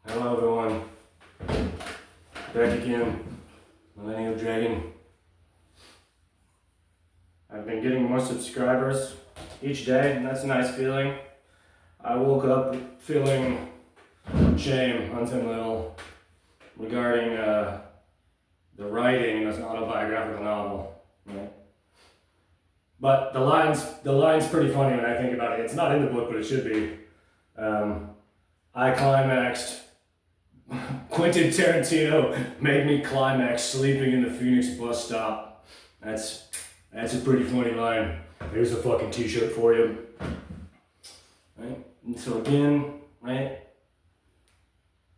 Hello everyone, back again, Millennial Dragon. I've been getting more subscribers each day, and that's a nice feeling. I woke up feeling shame on some level regarding the writing in this autobiographical novel, right? But the line's pretty funny when I think about it. It's not in the book, but it should be. I climaxed. Quentin Tarantino made me climax sleeping in the Phoenix bus stop. That's a pretty funny line. Here's a fucking t-shirt for you. Right? And so again, right?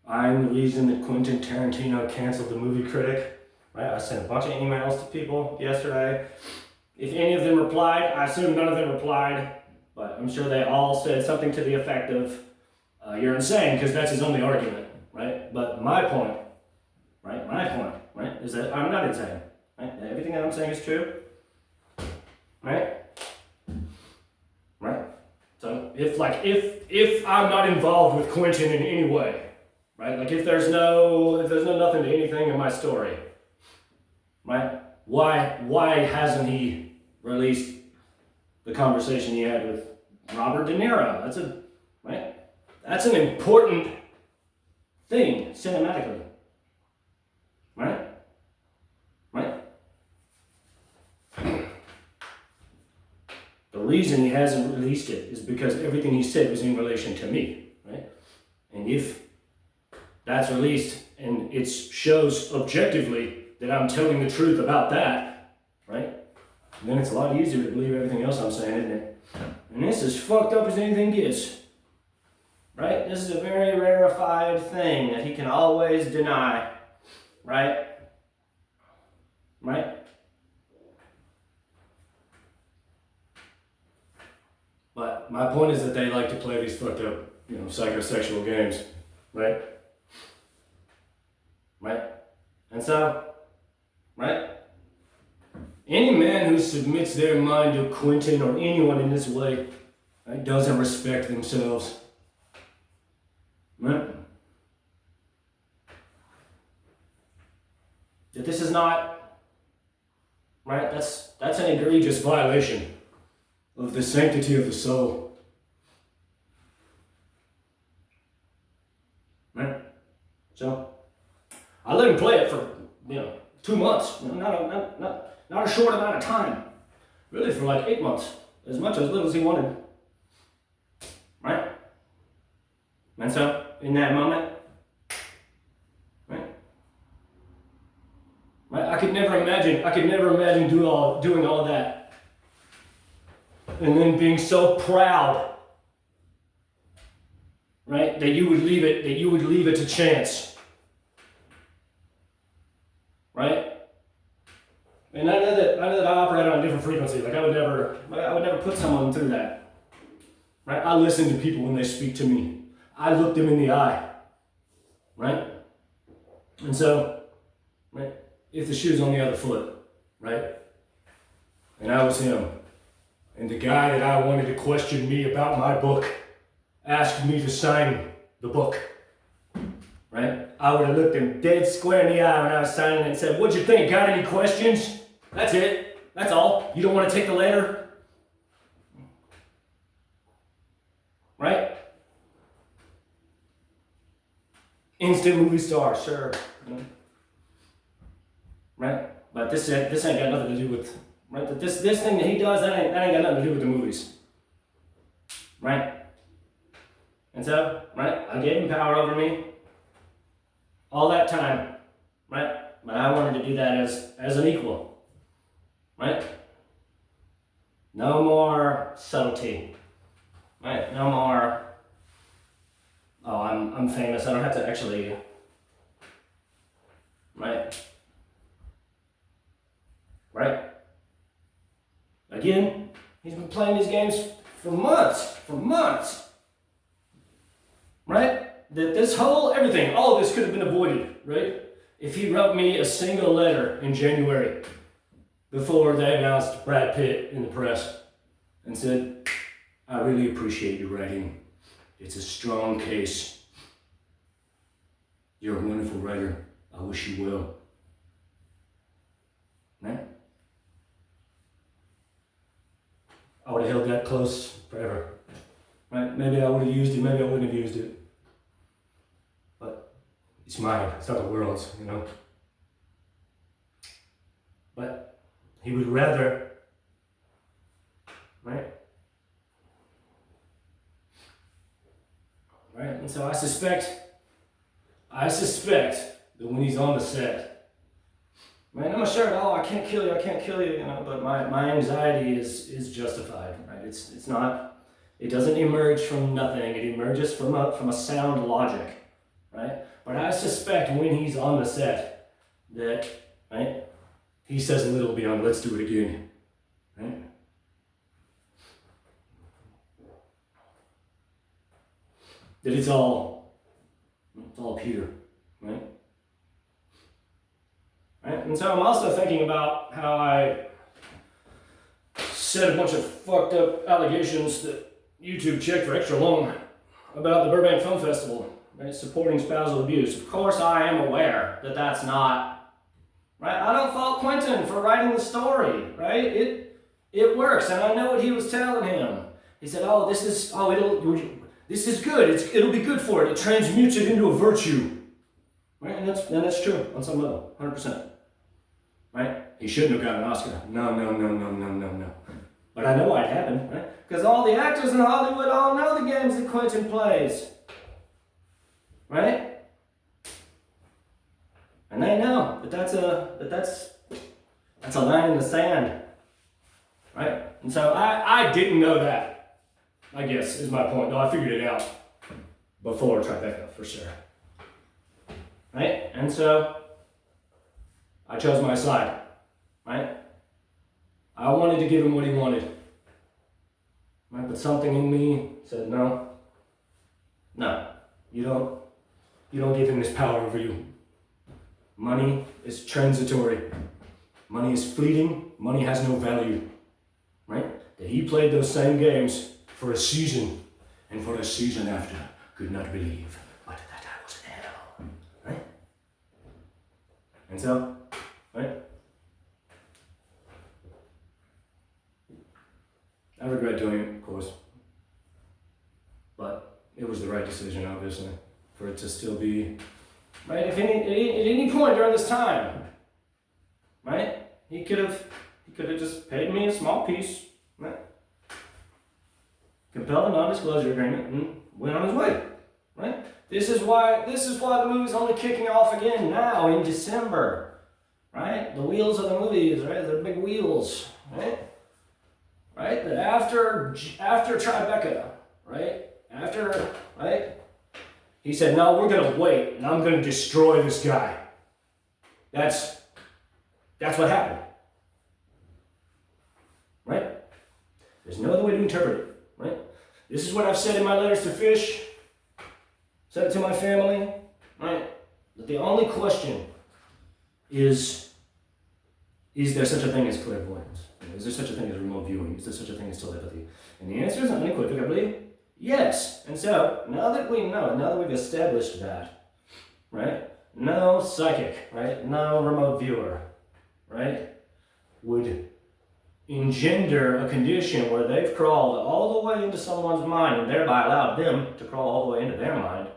I'm the reason that Quentin Tarantino canceled the movie Critic. Right? I sent a bunch of emails to people yesterday. If any of them replied, I assume none of them replied, but I'm sure they all said something to the effect of, you're insane, because that's his only argument. Right? But my point, right, is that I'm not insane. Right? Everything that I'm saying is true. Right? Right? So if I'm not involved with Quentin in any way, right? Like if there's nothing to anything in my story, right? Why hasn't he released the conversation he had with Robert De Niro? That's an important thing cinematically, right? The reason he hasn't released it is because everything he said was in relation to me, right? And if that's released and it shows objectively that I'm telling the truth about that, right? Then it's a lot easier to believe everything else I'm saying, isn't it? And this is fucked up as anything gets. Right? This is a very rarefied thing that he can always deny. Right? Right? But my point is that they like to play these fucked up, psychosexual games. Right? Right? And so, right? Any man who submits their mind to Quentin or anyone in this way, right, doesn't respect themselves. Right? That this is not, right? That's an egregious violation of the sanctity of the soul. Right? So I let him play it for 2 months. Not a short amount of time. Really for like 8 months. As little as he wanted. Right? And so in that moment, right? I could never imagine doing all of that. And then being so proud, right, that you would leave it to chance. Right? And I know that I operate on a different frequency. Like I would never put someone through that. Right? I listen to people when they speak to me. I look them in the eye, right? And so, right, if the shoe's on the other foot, right, and I was him, and the guy that I wanted to question me about my book asked me to sign the book, right, I would have looked him dead square in the eye when I was signing it and said, "What'd you think? Got any questions? That's it. That's all. You don't want to take the letter?" Right? Instant movie star, sure. Right? But this ain't got nothing to do with, right? This thing that he does, that ain't got nothing to do with the movies. Right? And so, right, I gave him power over me all that time. Right? But I wanted to do that as an equal. Right? No more subtlety. Right? No more, oh, I'm famous, I don't have to actually, right? Right? Again, he's been playing these games for months. Right? That this whole, everything, all of this could have been avoided, right? If he wrote me a single letter in January before they announced Brad Pitt in the press and said, "I really appreciate your writing. It's a strong case. You're a wonderful writer. I wish you well. Right? I would have held that close forever. Right? Maybe I would have used it, maybe I wouldn't have used it. But it's mine, it's not the world's, you know. But he would rather, right? Right? And so I suspect that when he's on the set, man, I'm sure, oh, I can't kill you, you know, but my anxiety is justified, right? It's not, it doesn't emerge from nothing, it emerges from a sound logic, right? But I suspect when he's on the set that, right, he says a little beyond, let's do it again, right? That it's all Peter, right? Right? And so I'm also thinking about how I said a bunch of fucked up allegations that YouTube checked for extra long about the Burbank Film Festival, right? Supporting spousal abuse. Of course, I am aware that that's not, right? I don't fault Quentin for writing the story, right? It works, and I know what he was telling him. He said, this is good. It'll be good for it. It transmutes it into a virtue, right? And that's true on some level, 100%. Right? He shouldn't have gotten an Oscar. No. But I know why it happened, right? Because all the actors in Hollywood all know the games that Quentin plays, right? And they know that that's a line in the sand, right? And so I didn't know that, I guess, is my point. No, I figured it out before Tribeca, for sure. Right? And so I chose my side, right? I wanted to give him what he wanted, right? But something in me said, no, you don't give him this power over you. Money is transitory. Money is fleeting. Money has no value, right? That he played those same games for a season, and for a season after, could not believe, but that I was in hell, right? And so, right? I regret doing it, of course, but it was the right decision, obviously, for it to still be, right? If at any point during this time, right? He could have just paid me a small piece, right? Compelled a non-disclosure agreement and went on his way, right? This is why the movie's only kicking off again now in December, right? The wheels of the movies, right? They're big wheels, right? Right? That after Tribeca, right? Right? He said, no, we're gonna wait and I'm gonna destroy this guy. That's what happened, right? There's no other way to interpret it, right? This is what I've said in my letters to Fish, said it to my family, right? That the only question is there such a thing as clairvoyance? Is there such a thing as remote viewing? Is there such a thing as telepathy? And the answer is unequivocally yes. And so, now that we've established that, right? No psychic, right? No remote viewer, right? Would engender a condition where they've crawled all the way into someone's mind and thereby allowed them to crawl all the way into their mind,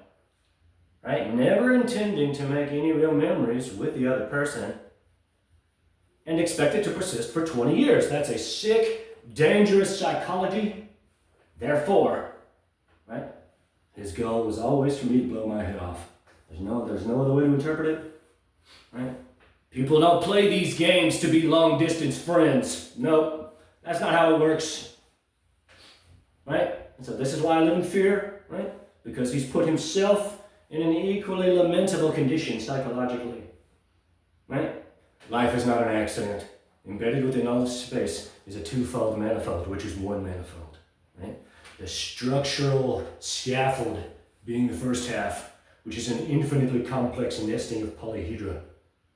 right? Never intending to make any real memories with the other person and expect it to persist for 20 years. That's a sick, dangerous psychology. Therefore, right? His goal was always for me to blow my head off. There's no other way to interpret it, right? People don't play these games to be long-distance friends. Nope, that's not how it works, right? And so this is why I live in fear, right? Because he's put himself in an equally lamentable condition psychologically, right? Life is not an accident. Embedded within all of space is a twofold manifold, which is one manifold, right? The structural scaffold being the first half, which is an infinitely complex nesting of polyhedra,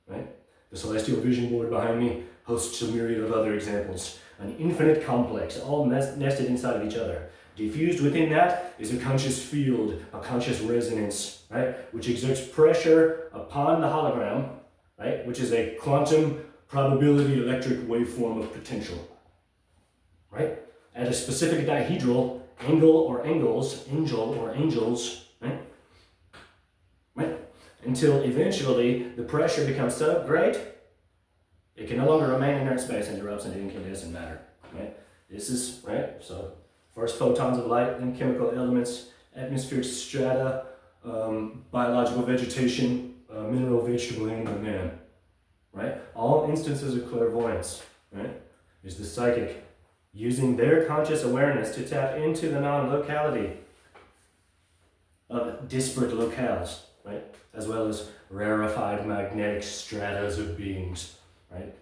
right? The celestial vision board behind me hosts a myriad of other examples. An infinite complex, all nested inside of each other. Diffused within that is a conscious field, a conscious resonance, right? Which exerts pressure upon the hologram, right? Which is a quantum probability electric waveform of potential, right? At a specific dihedral angle or angles, angels, right? Right? Until eventually the pressure becomes so great, it can no longer remain in inert space and erupts into incandescent matter, right? This is, right? So first photons of light, then chemical elements, atmospheric strata, biological vegetation, mineral, vegetable, animal, man, right? All instances of clairvoyance, right? Is the psychic using their conscious awareness to tap into the non-locality of disparate locales, right? As well as rarefied magnetic stratas of beings, right?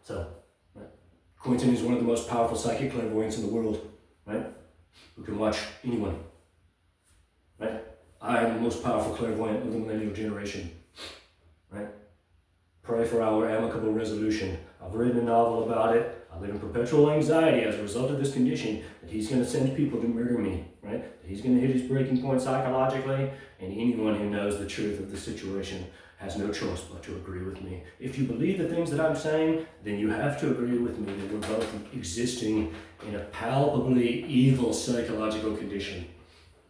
So, right? Quentin is one of the most powerful psychic clairvoyants in the world, right? Who can watch anyone, right? I am the most powerful clairvoyant of the millennial generation, right? Pray for our amicable resolution. I've written a novel about it. I live in perpetual anxiety as a result of this condition that he's going to send people to murder me, right? That he's going to hit his breaking point psychologically, and anyone who knows the truth of the situation has no choice but to agree with me. If you believe the things that I'm saying, then you have to agree with me that we're both existing in a palpably evil psychological condition,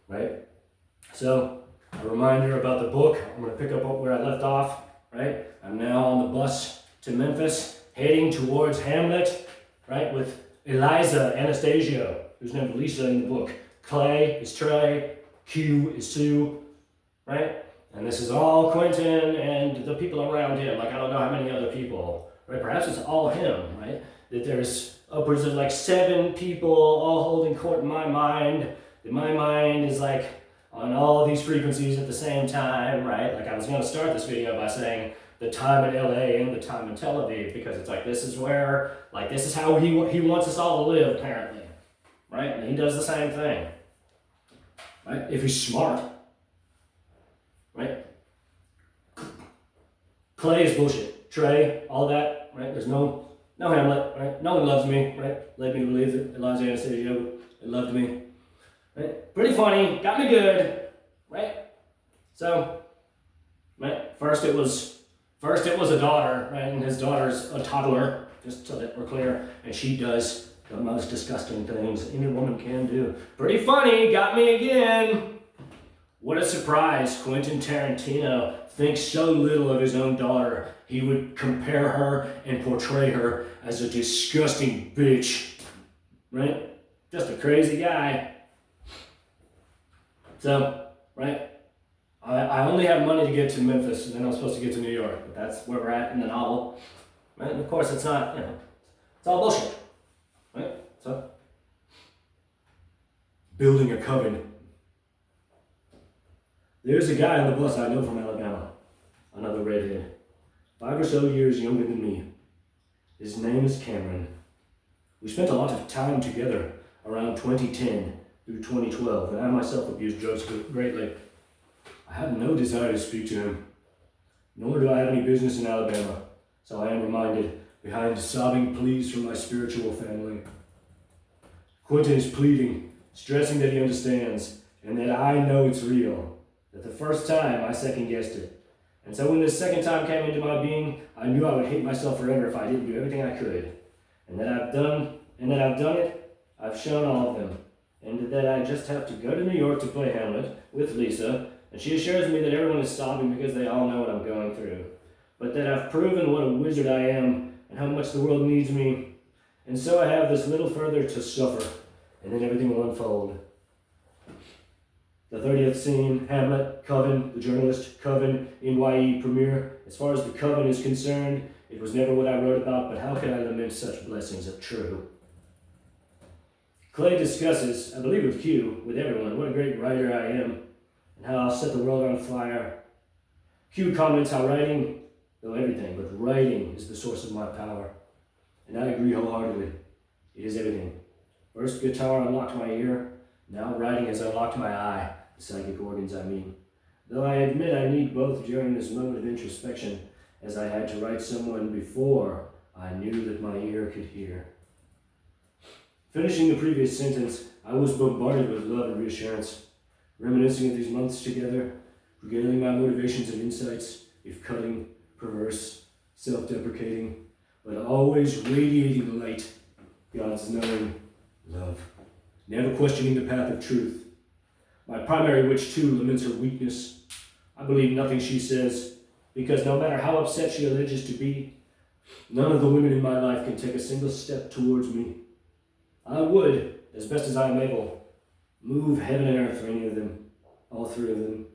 right? So, a reminder about the book. I'm going to pick up where I left off, right? I'm now on the bus to Memphis, heading towards Hamlet, right, with Eliza Anastasio, who's named Lisa in the book. Clay is Trey, Q is Sue, right? And this is all Quentin and the people around him. Like, I don't know how many other people, right? Perhaps it's all him, right? That there's upwards of like 7 people all holding court in my mind. That my mind is like on all of these frequencies at the same time, right? Like, I was going to start this video by saying the time in LA and the time in Tel Aviv, because it's like, this is where, like, this is how he wants us all to live, apparently, right? And he does the same thing, right? If he's smart, right? Clay is bullshit. Trey, all that, right? There's no Hamlet, right? No one loves me, right? Led me to believe that Eliza Anastasio loved me, right? Pretty funny, got me good, right? So, right? First it was a daughter, right? And his daughter's a toddler, just so that we're clear, and she does the most disgusting things any woman can do. Pretty funny, got me again. What a surprise, Quentin Tarantino thinks so little of his own daughter, he would compare her and portray her as a disgusting bitch, right? Just a crazy guy. So, right? I only have money to get to Memphis, and then I'm supposed to get to New York. But that's where we're at in the novel. Right? And of course, it's not, it's all bullshit. Right? So, building a coven. There's a guy on the bus I know from Alabama, another redhead, 5 or so years younger than me. His name is Cameron. We spent a lot of time together around 2010 through 2012, and I myself abused drugs greatly. I had no desire to speak to him, nor do I have any business in Alabama, so I am reminded, behind sobbing pleas from my spiritual family. Quentin is pleading, stressing that he understands, and that I know it's real, that the first time I second-guessed it. And so when this second time came into my being, I knew I would hate myself forever if I didn't do everything I could. And that I've done it, I've shown all of them. And that I just have to go to New York to play Hamlet with Lisa, and she assures me that everyone is sobbing because they all know what I'm going through. But that I've proven what a wizard I am and how much the world needs me. And so I have this little further to suffer, and then everything will unfold. The 30th scene, Hamlet, Coven, the journalist, Coven, NYE premiere. As far as the Coven is concerned, it was never what I wrote about, but how could I lament such blessings if true? Clay discusses, I believe with Q, with everyone, what a great writer I am, and how I'll set the world on fire. Q comments how writing, though everything, but writing is the source of my power. And I agree wholeheartedly. It is everything. First guitar unlocked my ear, now writing has unlocked my eye, the psychic organs I mean. Though I admit I need both during this moment of introspection, as I had to write someone before I knew that my ear could hear. Finishing the previous sentence, I was bombarded with love and reassurance, reminiscing of these months together, regaling my motivations and insights, if cutting, perverse, self-deprecating, but always radiating light, God's knowing love, never questioning the path of truth. My primary witch, too, laments her weakness. I believe nothing she says, because no matter how upset she alleges to be, none of the women in my life can take a single step towards me. I would, as best as I am able, move heaven and earth for any of them, all three of them.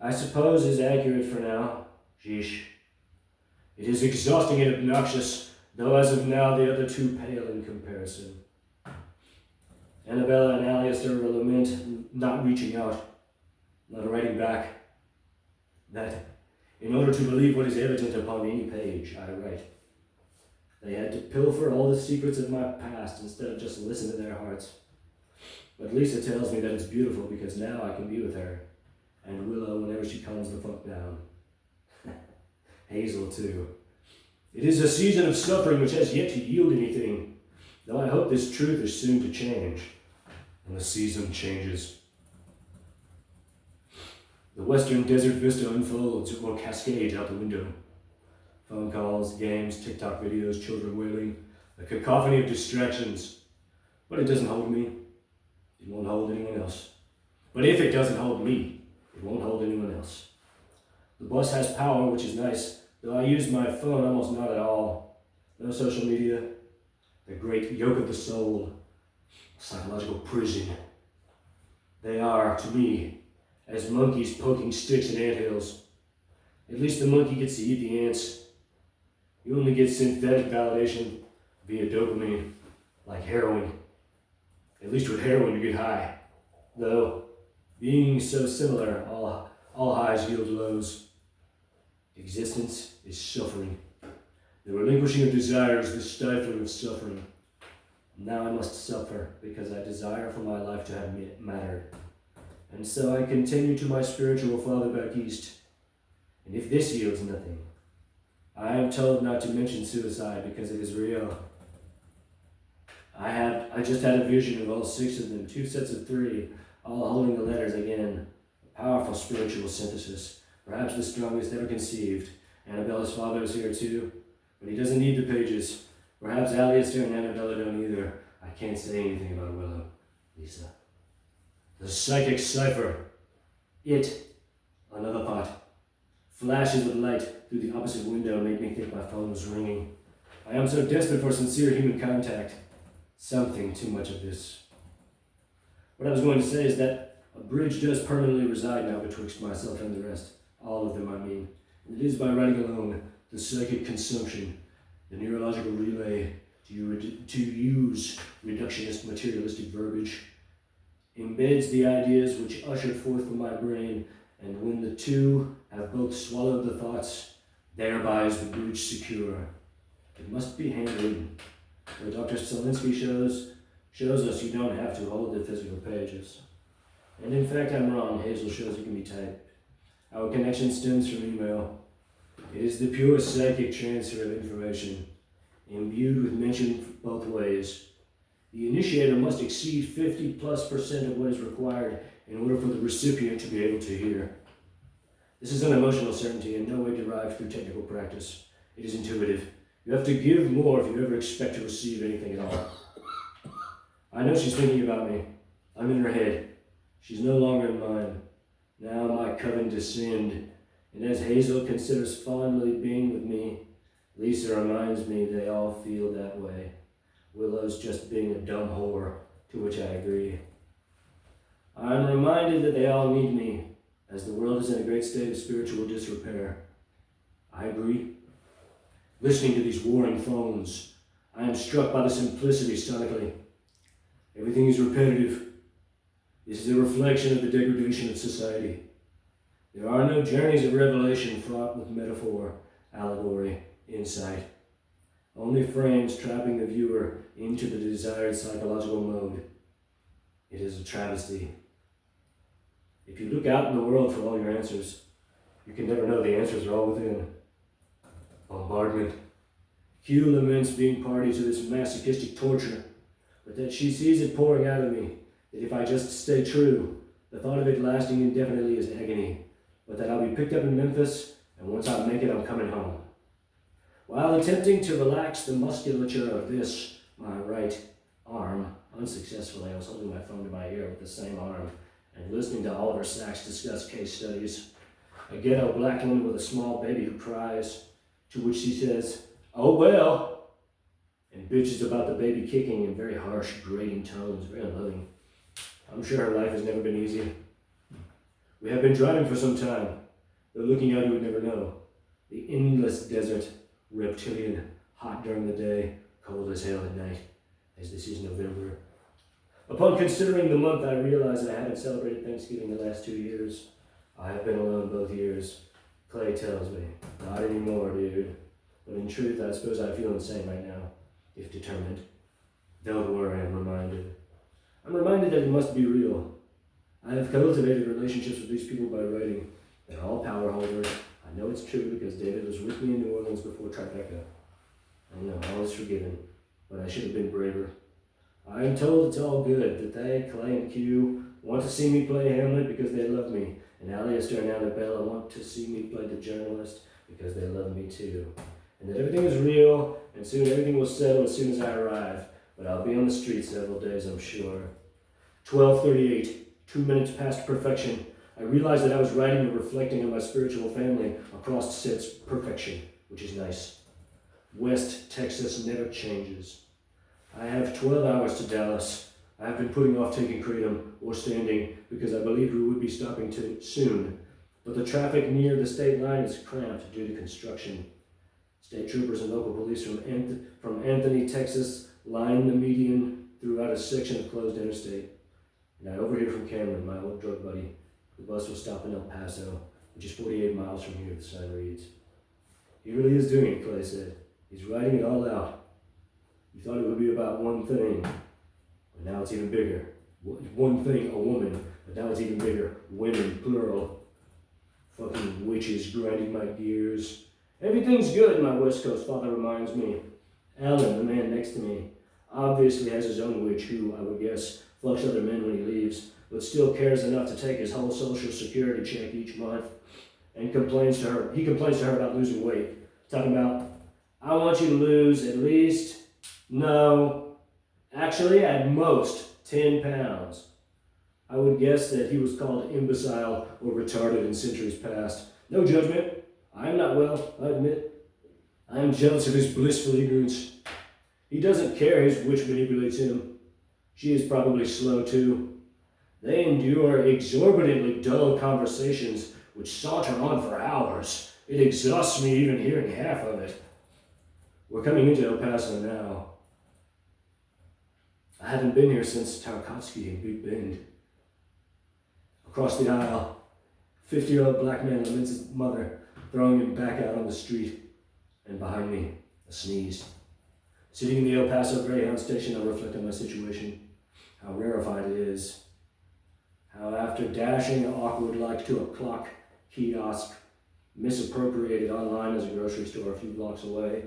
I suppose is accurate for now. Sheesh. It is exhausting and obnoxious, though as of now the other two pale in comparison. Annabella and Alistair will lament not reaching out, not writing back, that in order to believe what is evident upon any page I write, they had to pilfer all the secrets of my past instead of just listen to their hearts. But Lisa tells me that it's beautiful because now I can be with her, and Willow whenever she calms the fuck down. Hazel too. It is a season of suffering which has yet to yield anything, though I hope this truth is soon to change, and the season changes. The western desert vista unfolds or cascades out the window. Phone calls, games, TikTok videos, children wailing, a cacophony of distractions. But it doesn't hold me. It won't hold anyone else. But if it doesn't hold me, it won't hold anyone else. The bus has power, which is nice, though I use my phone almost not at all. No social media. The great yoke of the soul. Psychological prison. They are, to me, as monkeys poking sticks in anthills. At least the monkey gets to eat the ants. You only get synthetic validation via dopamine, like heroin. At least with heroin you get high. Though, being so similar, all highs yield lows. Existence is suffering. The relinquishing of desires, the stifling of suffering. Now I must suffer because I desire for my life to have mattered. And so I continue to my spiritual father back east. And if this yields nothing, I am told not to mention suicide because it is real. I just had a vision of all 6 of them, 2 sets of 3, all holding the letters again. A powerful spiritual synthesis, perhaps the strongest ever conceived. Annabella's father is here too, but he doesn't need the pages. Perhaps Alistair and Annabella don't either. I can't say anything about Willow. Lisa. The psychic cipher. It. Another thought. Flashes of light through the opposite window made me think my phone was ringing. I am so desperate for sincere human contact. Something too much of this. What I was going to say is that a bridge does permanently reside now betwixt myself and the rest. All of them, I mean. And it is by writing alone, the psychic consumption, the neurological relay, to use reductionist materialistic verbiage, embeds the ideas which ushered forth from my brain, and when the two have both swallowed the thoughts, thereby is the bridge secure. It must be handwritten. Where Dr. Solinsky shows us you don't have to hold the physical pages. And in fact, I'm wrong. Hazel shows it can be typed. Our connection stems from email. It is the pure psychic transfer of information, imbued with mention both ways. The initiator must exceed 50+% of what is required in order for the recipient to be able to hear. This is an emotional certainty in no way derived through technical practice. It is intuitive. You have to give more if you ever expect to receive anything at all. I know she's thinking about me. I'm in her head. She's no longer in mine. Now my coven descend, and as Hazel considers fondly being with me, Lisa reminds me they all feel that way. Willow's just being a dumb whore, to which I agree. I'm reminded that they all need me, as the world is in a great state of spiritual disrepair. I agree. Listening to these warring phones, I am struck by the simplicity sonically. Everything is repetitive. This is a reflection of the degradation of society. There are no journeys of revelation fraught with metaphor, allegory, insight. Only frames trapping the viewer into the desired psychological mode. It is a travesty. If you look out in the world for all your answers, you can never know the answers are all within. Bombardment. Hugh laments being party to this masochistic torture. but that she sees it pouring out of me, that if I just stay true, the thought of it lasting indefinitely is agony, but that I'll be picked up in Memphis, and once I make it, I'm coming home. While attempting to relax the musculature of this, my right arm, unsuccessfully, I was holding my phone to my ear with the same arm and listening to Oliver Sacks discuss case studies. A ghetto black woman with a small baby who cries, to which she says, "Oh well," and bitches about the baby kicking in very harsh, grating tones, very unloving. I'm sure her life has never been easy. We have been driving for some time, though looking out you would never know. The endless desert, reptilian, hot during the day, cold as hell at night, as this is November. Upon considering the month, I realized that I haven't celebrated Thanksgiving the last 2 years. I have been alone both years. Clay tells me, not anymore, dude. But in truth, I suppose I feel insane right now, if determined. Don't worry, I'm reminded. I'm reminded that it must be real. I have cultivated relationships with these people by writing. They're all power holders. I know it's true because David was with me in New Orleans before Tribeca. I know, all is forgiven, but I should have been braver. I am told it's all good, that they, Clay and Q, want to see me play Hamlet because they love me, and Alistair and Annabella want to see me play the journalist because they love me too. And that everything is real, and soon everything will settle as soon as I arrive, but I'll be on the street several days, I'm sure. 12:38, 2 minutes past perfection. I realized that I was writing and reflecting on my spiritual family across sets perfection, which is nice. West Texas never changes. I have 12 hours to Dallas. I have been putting off taking Kratom or standing because I believed we would be stopping too soon, but the traffic near the state line is cramped due to construction. State troopers and local police from Anthony, Texas, line the median throughout a section of closed interstate. And I overhear from Cameron, my old drug buddy. The bus will stop in El Paso, which is 48 miles from here, the sign reads. He really is doing it, Clay said. He's writing it all out. You thought it would be about one thing, but now it's even bigger. One thing, a woman, but now it's even bigger. Women, plural. Fucking witches grinding my gears. Everything's good, my West Coast father reminds me. Alan, the man next to me, obviously has his own witch who, I would guess, fucks other men when he leaves, but still cares enough to take his whole social security check each month and he complains to her about losing weight. Talking about, I want you to lose at least, no, actually at most 10 pounds. I would guess that he was called imbecile or retarded in centuries past. No judgment. I am not well, I admit. I am jealous of his blissful ignorance. He doesn't care his witch manipulates him. She is probably slow too. They endure exorbitantly dull conversations which saunter on for hours. It exhausts me even hearing half of it. We're coming into El Paso now. I haven't been here since Tarkovsky and Big Bend. Across the aisle, 50-year-old black man laments his mother, throwing him back out on the street. And behind me, a sneeze. Sitting in the El Paso Greyhound station, I reflect on my situation, how rarefied it is. How after dashing awkward-like to a clock kiosk, misappropriated online as a grocery store a few blocks away,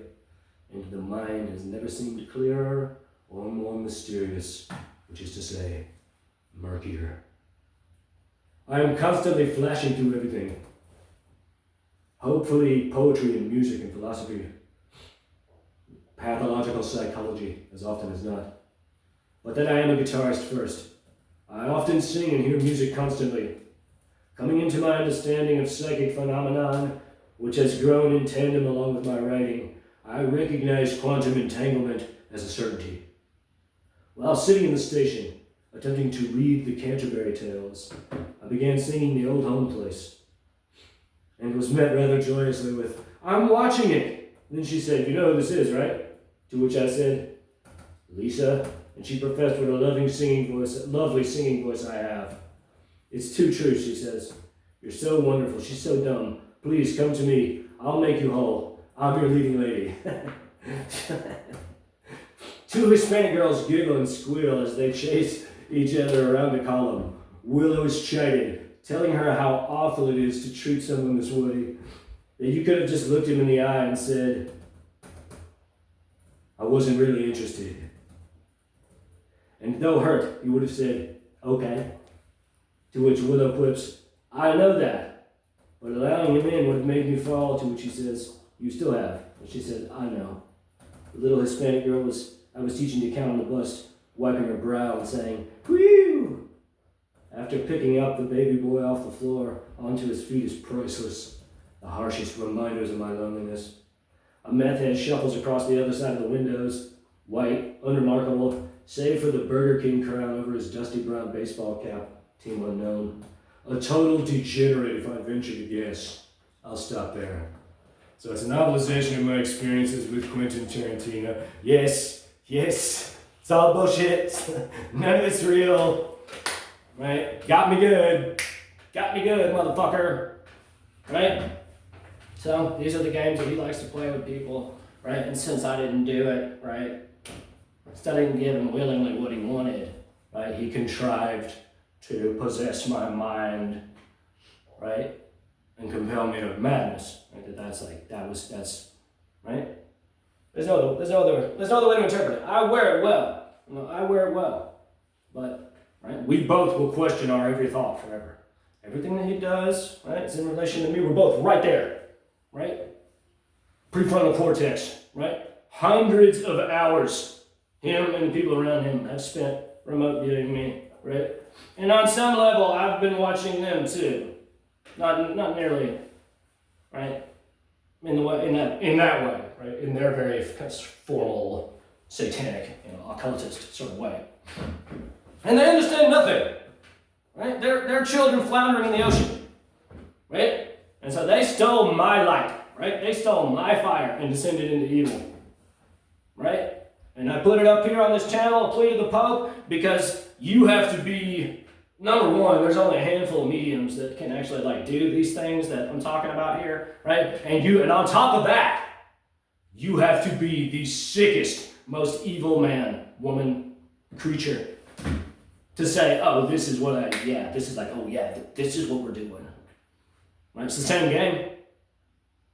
and the mind has never seemed clearer or more mysterious, which is to say, murkier. I am constantly flashing through everything. Hopefully poetry and music and philosophy, pathological psychology, as often as not. But then I am a guitarist first. I often sing and hear music constantly. Coming into my understanding of psychic phenomenon, which has grown in tandem along with my writing, I recognize quantum entanglement as a certainty. While sitting in the station, attempting to read the Canterbury Tales, I began singing The Old Home Place, and was met rather joyously with, I'm watching it. And then she said, you know who this is, right? To which I said, Lisa. And she professed what a lovely singing voice I have. It's too true, she says. You're so wonderful. She's so dumb. Please come to me. I'll make you whole. I'm your leading lady. Two Hispanic girls giggle and squeal as they chase each other around the column. Willow is chided, telling her how awful it is to treat someone this way. That you could have just looked him in the eye and said, I wasn't really interested. And though hurt, he would have said, okay. To which Willow quips, I know that, but allowing him in would have made me fall, to which he says, you still have. And she said, I know. The little Hispanic girl I was teaching to count on the bus, wiping her brow and saying, whew! After picking up the baby boy off the floor onto his feet is priceless, the harshest reminders of my loneliness. A meth head shuffles across the other side of the windows, white, unremarkable, save for the Burger King crown over his dusty brown baseball cap, team unknown. A total degenerate, if I venture to guess. I'll stop there. So it's a novelization of my experiences with Quentin Tarantino. Yes, it's all bullshit. None of it's real. Right? Got me good, motherfucker. Right? So these are the games that he likes to play with people, right? And since I didn't do it, right? Since I didn't give him willingly what he wanted, right? He contrived to possess my mind, right? And compel me to madness. Right? That's right? There's no other way to interpret it. I wear it well. But right, we both will question our every thought forever. Everything that he does, right, is in relation to me. We're both right there. Right? Prefrontal cortex, right? Hundreds of hours him and the people around him have spent remote viewing me, right? And on some level, I've been watching them too. Not nearly, right? In that way, right? In their very formal, satanic, occultist sort of way. And they understand nothing, right? They're children floundering in the ocean, right? And so they stole my light, right? They stole my fire and descended into evil, right? And I put it up here on this channel, a plea to the Pope, because you have to be, number one, there's only a handful of mediums that can actually do these things that I'm talking about here, right? And on top of that, you have to be the sickest, most evil man, woman, creature to say, oh, this is what this is what we're doing. Right? It's the same game.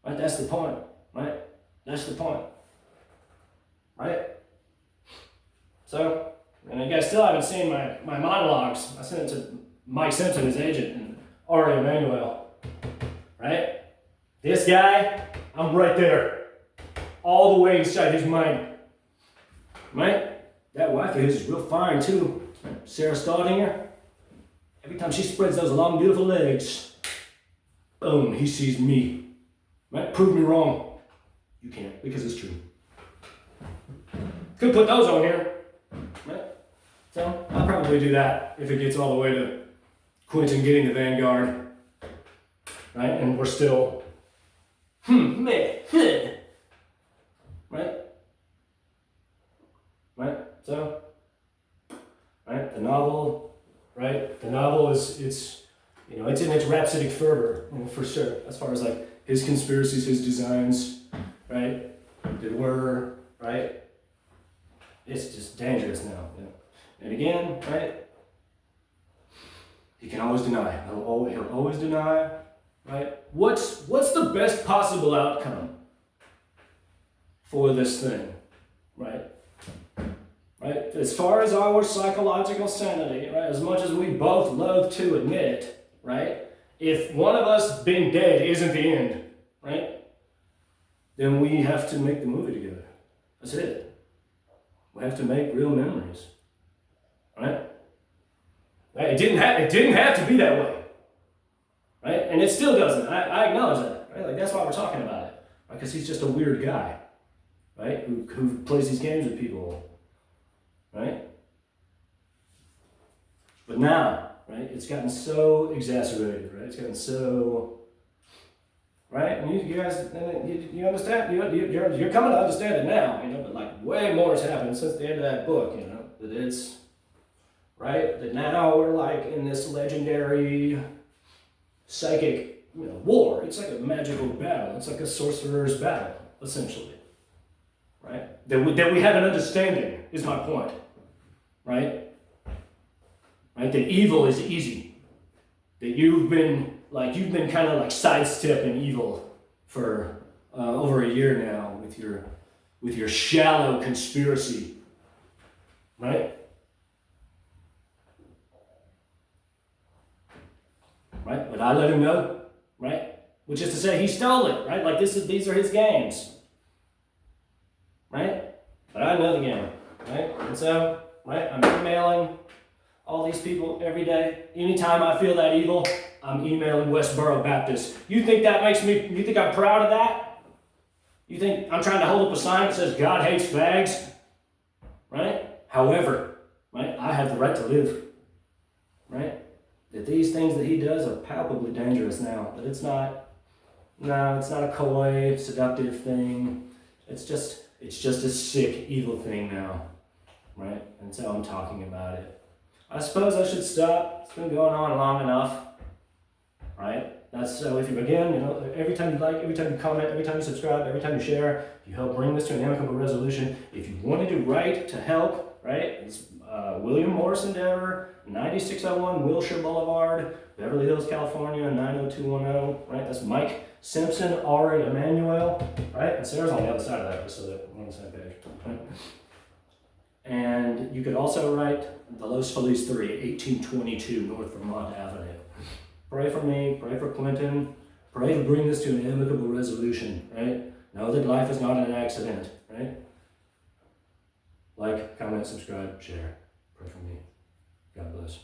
Right? That's the point. Right? That's the point. Right? So, and you guys still haven't seen my monologues. I sent it to Mike Simpson, his agent, and Ari Emanuel. Right? This guy, I'm right there. All the way inside his mind. Right? That wife of his is real fine too. Sarah Staudinger. Every time she spreads those long, beautiful legs, boom, he sees me. Right? Prove me wrong. You can't, because it's true. Could put those on here. Right? So, I'll probably do that if it gets all the way to Quentin getting the Vanguard. Right? And we're still, right? Right? So, right? The novel, right? The novel it's in its rhapsodic fervor, for sure. As far as his conspiracies, his designs, right? That were, right? It's just dangerous now. And again, right? He can always deny. He'll always deny, right? What's the best possible outcome for this thing, right? Right? As far as our psychological sanity, right? As much as we both loathe to admit, right? If one of us being dead isn't the end, right? Then we have to make the movie together. That's it. We have to make real memories, right? It didn't have to be that way, right? And it still doesn't. I acknowledge that, right? That's why we're talking about it, right? Because he's just a weird guy, right? Who plays these games with people, right? But now, right? It's gotten so exacerbated, right? It's gotten so, right? And you guys, you understand? You're coming to understand it now, But way more has happened since the end of that book, That it's, right? That now we're in this legendary psychic, war. It's like a magical battle. It's like a sorcerer's battle, essentially, right? That we have an understanding is my point, right? Right? That evil is easy. That you've been kind of sidestepping evil for over a year now with your shallow conspiracy, right? right? But I let him know, right? Which is to say he stole it, right? Like these are his games, right? But I know the game, right? And so, right, I'm emailing all these people every day. Anytime I feel that evil, I'm emailing Westboro Baptist. You think I'm proud of that? You think I'm trying to hold up a sign that says God hates fags? Right? However, right, I have the right to live. Right? That these things that he does are palpably dangerous now. But it's not a coy, seductive thing. It's just a sick, evil thing now. Right? And so I'm talking about it. I suppose I should stop. It's been going on long enough. Right? That's so if you again, every time you like, every time you comment, every time you subscribe, every time you share, you help bring this to an amicable resolution. If you want to do right to help, right? It's William Morris Endeavor, 9601 Wilshire Boulevard, Beverly Hills, California, 90210, right? That's Mike Simpson, Ari Emanuel, right? And Sarah's on the other side of that, just so that we're on the same page. Right? And you could also write the Los Feliz 3, 1822 North Vermont Avenue. Pray for me, pray for Quentin, pray to bring this to an amicable resolution, right? Know that life is not an accident, right? Like, comment, subscribe, share. Pray for me. God bless.